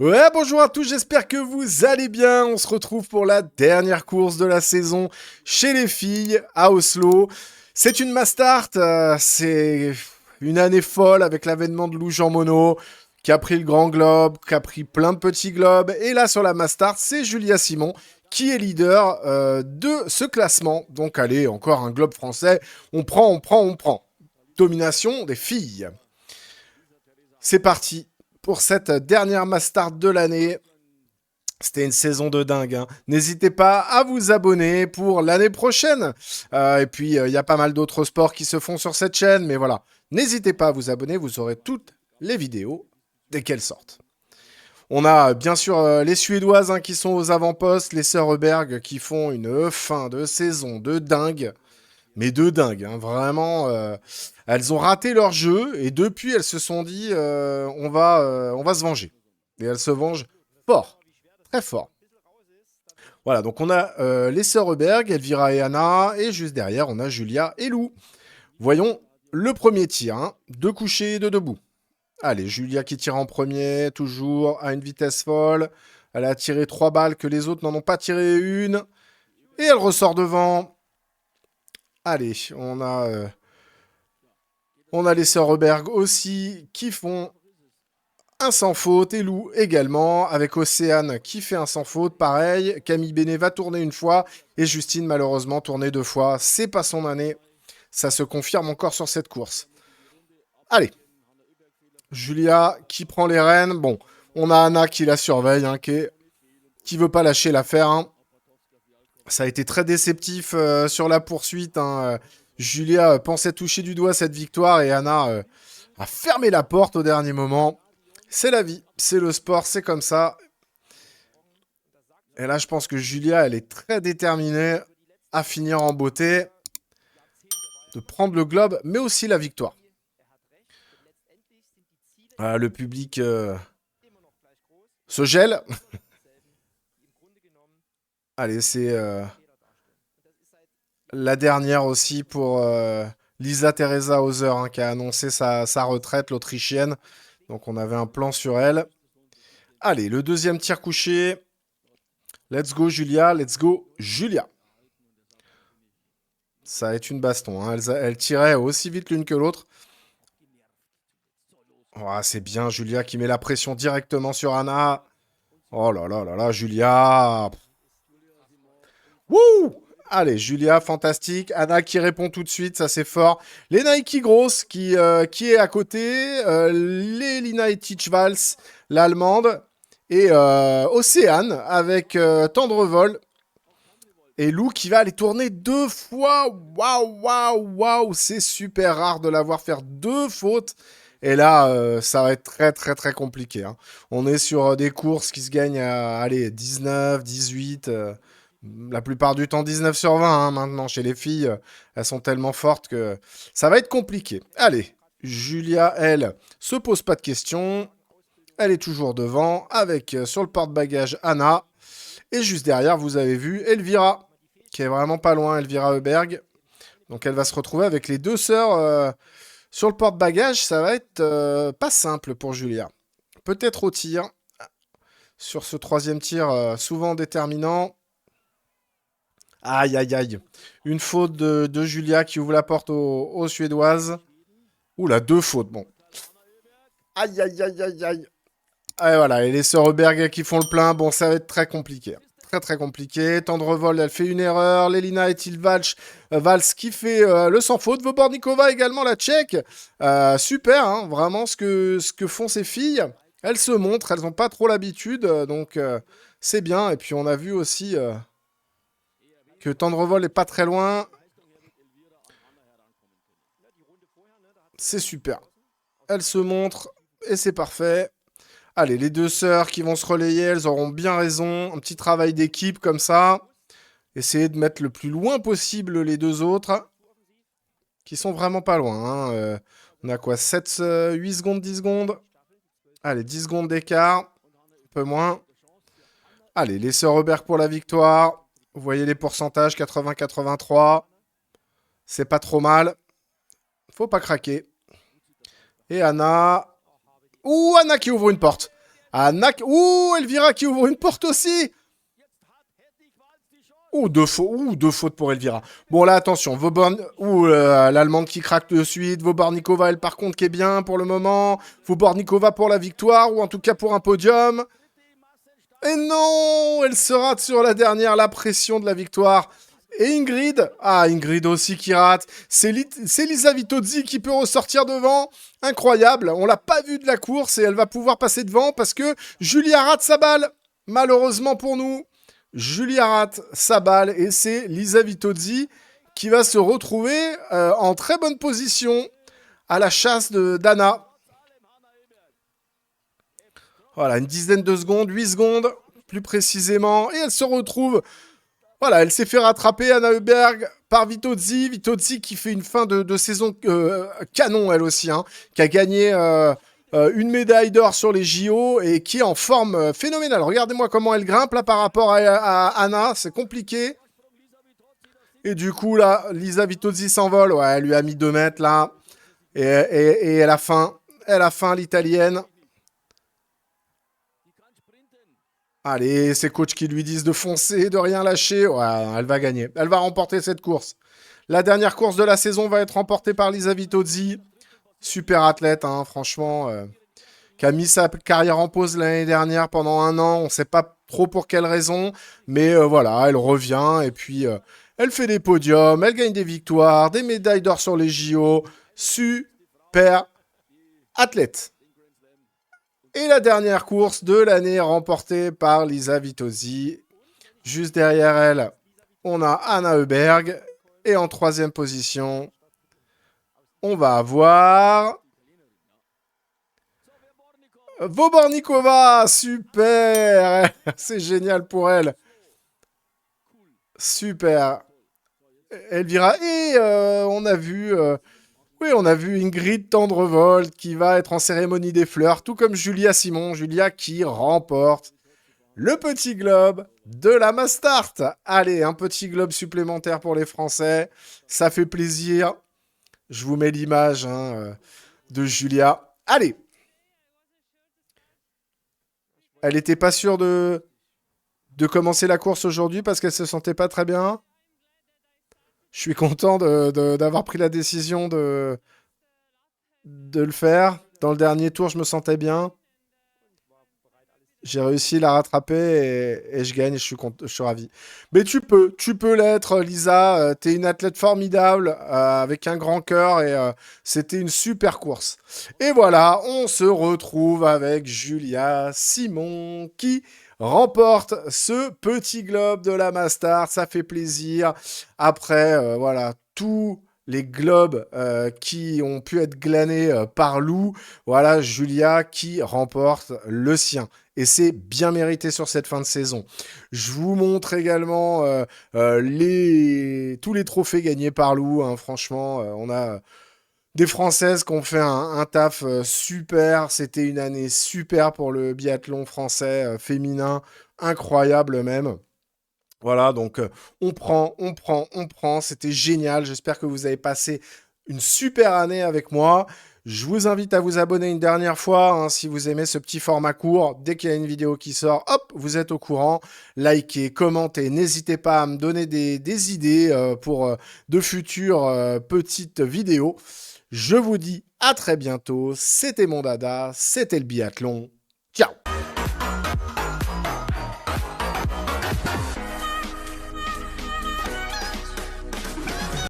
Ouais, bonjour à tous, j'espère que vous allez bien. On se retrouve pour la dernière course de la saison chez les filles à Oslo. C'est une Mastart, c'est une année folle avec l'avènement de Lou Jean Monod, qui a pris le grand globe, qui a pris plein de petits globes. Et là, sur la Mastart, c'est Julia Simon qui est leader de ce classement. Donc, allez, encore un globe français. On prend. Domination des filles. C'est parti pour cette dernière Mastart de l'année. C'était une saison de dingue, hein. N'hésitez pas à vous abonner pour l'année prochaine. Et puis, il y a pas mal d'autres sports qui se font sur cette chaîne. Mais voilà, n'hésitez pas à vous abonner. Vous aurez toutes les vidéos dès qu'elles sortent. On a bien sûr les Suédoises, hein, qui sont aux avant-postes. Les sœurs Heuberg qui font une fin de saison de dingue. Mais de dingue, hein, vraiment. Elles ont raté leur jeu. Et depuis, elles se sont dit, on va se venger. Et elles se vengent fort. Très fort. Voilà, donc on a les sœurs Heuberg, Elvira et Anna, et juste derrière, on a Julia et Lou. Voyons le premier tir, hein. Deux couchés, deux debout. Allez, Julia qui tire en premier, toujours à une vitesse folle. Elle a tiré 3 balles que les autres n'en ont pas tiré une. Et elle ressort devant. Allez, on a les sœurs Heuberg aussi qui font un sans faute, et Lou également, avec Océane qui fait un sans faute, pareil. Camille Bénet va tourner une fois, et Justine malheureusement tourner 2 fois. C'est pas son année, ça se confirme encore sur cette course. Allez, Julia qui prend les rênes. Bon, on a Anna qui la surveille, hein, qui veut pas lâcher l'affaire, hein. Ça a été très déceptif sur la poursuite, hein. Julia pensait toucher du doigt cette victoire, et Anna a fermé la porte au dernier moment. C'est la vie, c'est le sport, c'est comme ça. Et là, je pense que Julia, elle est très déterminée à finir en beauté, de prendre le globe, mais aussi la victoire. Le public se gèle. Allez, c'est la dernière aussi pour Lisa Teresa Hauser, hein, qui a annoncé sa retraite, l'Autrichienne. Donc on avait un plan sur elle. Allez, le deuxième tir couché. Let's go Julia, let's go Julia. Ça va être une baston, hein. Elles tiraient aussi vite l'une que l'autre. Oh, c'est bien Julia qui met la pression directement sur Anna. Oh là là là là, Julia. Wouh! Allez, Julia, fantastique. Anna qui répond tout de suite, ça c'est fort. Lena Nike Gross qui est à côté. Les Lina Etich-Vals, l'allemande. Et Océane avec Tendrevol. Et Lou qui va aller tourner 2 fois. Waouh, waouh, waouh. C'est super rare de l'avoir faire 2 fautes. Et là, ça va être très, très, très compliqué, hein. On est sur des courses qui se gagnent à, allez, 19, 18, la plupart du temps 19 sur 20, hein, maintenant. Chez les filles, elles sont tellement fortes que ça va être compliqué. Allez, Julia, elle, se pose pas de questions. Elle est toujours devant, avec sur le porte-bagages Anna. Et juste derrière, vous avez vu Elvira, qui est vraiment pas loin, Elvira Heuberg. Donc elle va se retrouver avec les deux sœurs sur le porte-bagages. Ça va être pas simple pour Julia. Peut-être au tir. Sur ce troisième tir, souvent déterminant. Aïe, aïe, aïe. Une faute de Julia qui ouvre la porte aux Suédoises. Oula, 2 fautes, bon. Aïe, aïe, aïe, aïe, aïe. Et voilà, et les sœurs Heuberg qui font le plein, bon, ça va être très compliqué. Très très compliqué. Tendrevol, elle fait une erreur. Lelina Valls qui fait le sans faute. Vobornikova également, la tchèque. Super, hein, vraiment ce que font ces filles. Elles se montrent, elles n'ont pas trop l'habitude, donc c'est bien. Et puis on a vu aussi que Tendrevol est pas très loin. C'est super. Elles se montrent et c'est parfait. Allez, les deux sœurs qui vont se relayer, elles auront bien raison. Un petit travail d'équipe comme ça. Essayez de mettre le plus loin possible les deux autres, qui sont vraiment pas loin, hein. On a quoi, 7, 8 secondes, 10 secondes. Allez, 10 secondes d'écart. Un peu moins. Allez, les sœurs Robert pour la victoire. Vous voyez les pourcentages, 80-83. C'est pas trop mal. Faut pas craquer. Et Anna. Ouh, Anna qui ouvre une porte. Anna... Ouh, Elvira qui ouvre une porte aussi. Ouh, deux fautes pour Elvira. Bon, là, attention. Ouh, l'Allemande qui craque de suite. Vobornikova, elle, par contre, qui est bien pour le moment. Vobornikova pour la victoire, ou en tout cas pour un podium. Et non, elle se rate sur la dernière, la pression de la victoire. Et Ingrid, Ingrid aussi qui rate. C'est Lisa Vitozzi qui peut ressortir devant. Incroyable, on l'a pas vu de la course et elle va pouvoir passer devant parce que Julia rate sa balle. Malheureusement pour nous, Julia rate sa balle et c'est Lisa Vitozzi qui va se retrouver en très bonne position à la chasse d'Anna. Voilà, une dizaine de secondes, 8 secondes plus précisément. Et elle se retrouve... Voilà, elle s'est fait rattraper, Anna Heuberg, par Vitozzi. Vitozzi qui fait une fin de saison canon, elle aussi, hein, qui a gagné une médaille d'or sur les JO et qui est en forme phénoménale. Regardez-moi comment elle grimpe là par rapport à Anna, c'est compliqué. Et du coup, là, Lisa Vitozzi s'envole. Ouais, elle lui a mis 2 mètres là. Et elle a faim. Elle a faim, l'italienne. Allez, ses coachs qui lui disent de foncer, de rien lâcher. Ouais, elle va gagner. Elle va remporter cette course. La dernière course de la saison va être remportée par Lisa Vitozzi. Super athlète, hein, franchement. Qui a mis sa carrière en pause l'année dernière pendant 1 an. On ne sait pas trop pour quelle raison. Mais voilà, elle revient. Et puis, elle fait des podiums. Elle gagne des victoires. Des médailles d'or sur les JO. Super athlète. Et la dernière course de l'année remportée par Lisa Vitozzi. Juste derrière elle, on a Anna Heuberg. Et en 3e position, on va avoir... Vobornikova. Super. C'est génial pour elle. Super. Elvira. Et on a vu... Oui, on a vu Ingrid Tendrevold qui va être en cérémonie des fleurs, tout comme Julia Simon. Julia qui remporte le petit globe de la Mastart. Allez, un petit globe supplémentaire pour les Français. Ça fait plaisir. Je vous mets l'image de Julia. Allez. Elle n'était pas sûre de commencer la course aujourd'hui parce qu'elle se sentait pas très bien. Je suis content d'avoir pris la décision de le faire. Dans le dernier tour, je me sentais bien. J'ai réussi à la rattraper et je gagne. Je suis ravi. Mais tu peux l'être, Lisa. T'es une athlète formidable avec un grand cœur et c'était une super course. Et voilà, on se retrouve avec Julia Simon qui remporte ce petit globe de la Mastart. Ça fait plaisir. Après, voilà, tous les globes qui ont pu être glanés par Lou. Voilà, Julia qui remporte le sien. Et c'est bien mérité sur cette fin de saison. Je vous montre également tous les trophées gagnés par Lou. Hein. Franchement, on a des Françaises qui ont fait un taf super. C'était une année super pour le biathlon français féminin. Incroyable même. Voilà, donc on prend. C'était génial. J'espère que vous avez passé une super année avec moi. Je vous invite à vous abonner une dernière fois hein, si vous aimez ce petit format court. Dès qu'il y a une vidéo qui sort, hop, vous êtes au courant. Likez, commentez, n'hésitez pas à me donner des idées pour de futures petites vidéos. Je vous dis à très bientôt. C'était mon dada, c'était le biathlon.